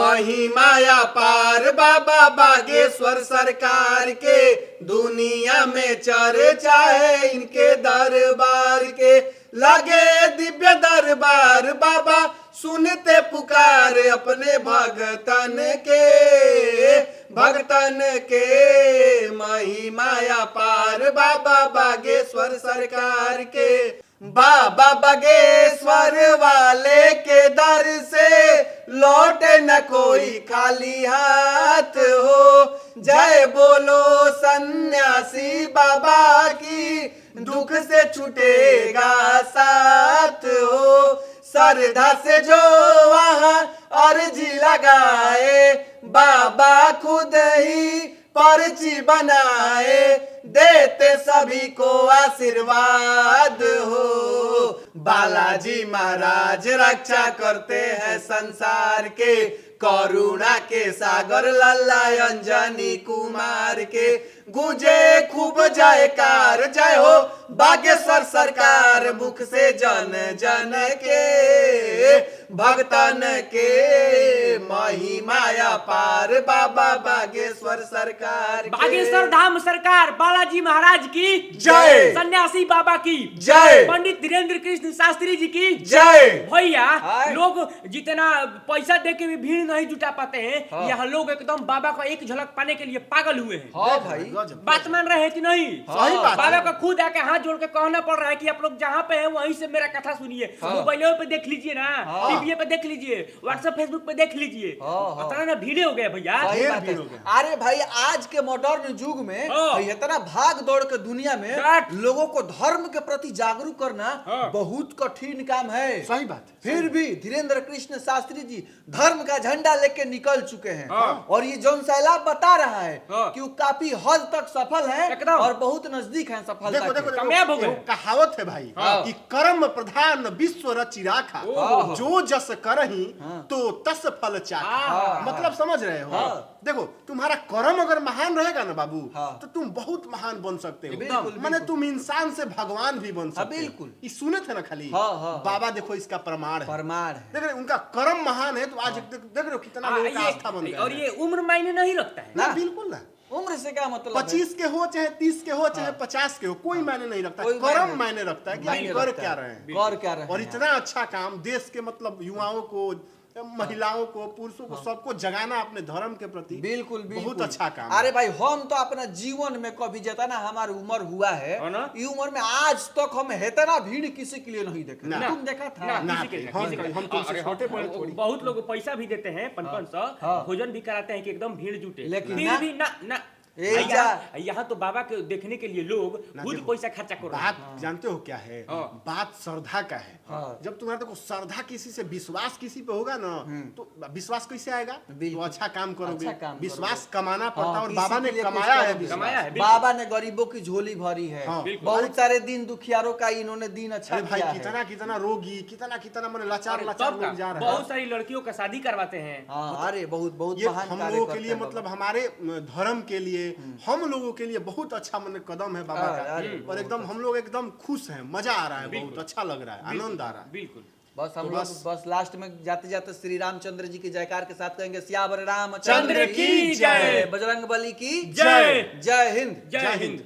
महिमाया पार बाबा बागेश्वर सरकार के, दुनिया में चर्चा है इनके दरबार के। लगे दिव्य दरबार बाबा सुनते पुकार अपने भगतन के महिमाया पार बाबा बागेश्वर सरकार के। बाबा बागेश्वर वाले के दर से लौटे न कोई खाली हाथ हो। जय बोलो सन्यासी बाबा की, दुख से छूटेगा साथ हो। श्रद्धा से जो वहाँ अर्जी लगाए, बाबा खुद ही पर्ची बनाए, देते सभी को आशीर्वाद हो। बालाजी महाराज रक्षा करते हैं संसार के, करुणा के सागर लल्ला अंजनी कुमार के। गूंजे खूब जयकार जय हो बागेश्वर सरकार, मुख से जन जन के भगतन के महिमाया पार बाबा बागेश्वर सरकार के। बागेश्वर धाम सरकार बालाजी महाराज की जय, सन्यासी बाबा की जय, पंडित धीरेन्द्र कृष्ण शास्त्री जी की जय। भैया लोग जितना पैसा दे के भी भीड़ नहीं जुटा पाते हैं, यहाँ लोग एकदम बाबा का एक झलक पाने के लिए पागल हुए हैं। हाँ भाई, बात मान रहे हैं कि नहीं? सही बात बाबा है। का खुद आके हाथ जोड़ के कहना पड़ रहा है कि आप लोग जहाँ पे हैं वहीं से मेरा कथा सुनिए। मोबाइलों पे देख लीजिए ना, टीवी पे देख लीजिए, व्हाट्सएप फेसबुक पे देख लीजिए। पता ना भीड़े हो गए भैया। अरे भाई आज के मॉडर्न युग में इतना भाग दौड़ के दुनिया में लोगों को धर्म के प्रति जागरूक करना बहुत कठिन काम है। सही बात है। फिर भी धीरेन्द्र कृष्ण शास्त्री जी धर्म का झंडा लेके निकल चुके हैं और ये जौन सैलाब बता रहा है कि वो काफी हद तक सफल है और बहुत नजदीक है सफलता देखो देखो, कामयाब हो गए। कहावत है भाई कि कर्म प्रधान विश्व रचि राखा, जो जस करही तो तस फल चाखा। मतलब समझ रहे हो? देखो तुम्हारा कर्म अगर महान रहेगा ना बाबू, तो तुम बहुत महान बन सकते हो। माने तुम इंसान से भगवान भी बन सकते हो। बिल्कुल। ये सुने थे ना खाली बाबा, देखो इसका प्रमाण है। देख रहे उनका कर्म महान है, तो आज देख रहे हो कितना लोगों का आस्था बन गया। और ये उम्र मायने नहीं रखता है ना, बिल्कुल ना। उम्र से क्या मतलब? 25 के हो चाहे 30 के हो चाहे 50 के हो, कोई मायने नहीं रखता। कर्म मायने रखता है कि आप कर क्या रहे हैं। और इतना अच्छा काम देश के मतलब युवाओं को, महिलाओं को, पुरुषों को, सबको जगाना अपने धर्म के प्रति। बिल्कुल बहुत अच्छा काम। अरे भाई हम तो अपना जीवन में कभी जितना हमारी उम्र हुआ है, ये उम्र में आज तक हम इतना भीड़ किसी के लिए नहीं देखे। तुम देखा था? हम तुमसे छोटे बड़े थोड़ी। बहुत लोग पैसा भी देते हैं 500 भोजन भी कराते हैं कि एकदम भीड़ जुटे, लेकिन फिर भी ना यहाँ तो बाबा के देखने के लिए लोग खुद पैसा खर्चा कर रहे हैं। बात जानते हो क्या है? बात श्रद्धा का है। जब तुम्हारा देखो श्रद्धा किसी से, विश्वास किसी पे होगा ना, तो विश्वास कैसे आएगा? तो अच्छा काम करोगे। विश्वास कमाना पड़ता है और बाबा ने कमाया है। बाबा ने गरीबों की झोली भरी है। बहुत सारे दिन दुखियारों का इन्होंने दिन अच्छा भाई कितना कितना रोगी, कितना कितना मैंने लाचार लोग जा रहे हैं। बहुत सारी लड़कियों का शादी करवाते हैं। अरे बहुत बहुत हम लोगों के लिए, मतलब हमारे धर्म के लिए, हम लोगों के लिए बहुत अच्छा मतलब कदम है बाबा का। और एकदम हम लोग एकदम खुश हैं, मजा आ रहा है, बहुत अच्छा लग रहा है, आनंद आ रहा है। बिल्कुल। बस हम लोग बस लास्ट में जाते जाते श्री रामचंद्र जी की जयकार के साथ कहेंगे सियावर रामचंद्र की जय, बजरंग बली की जय। जय हिंद। जय हिंद।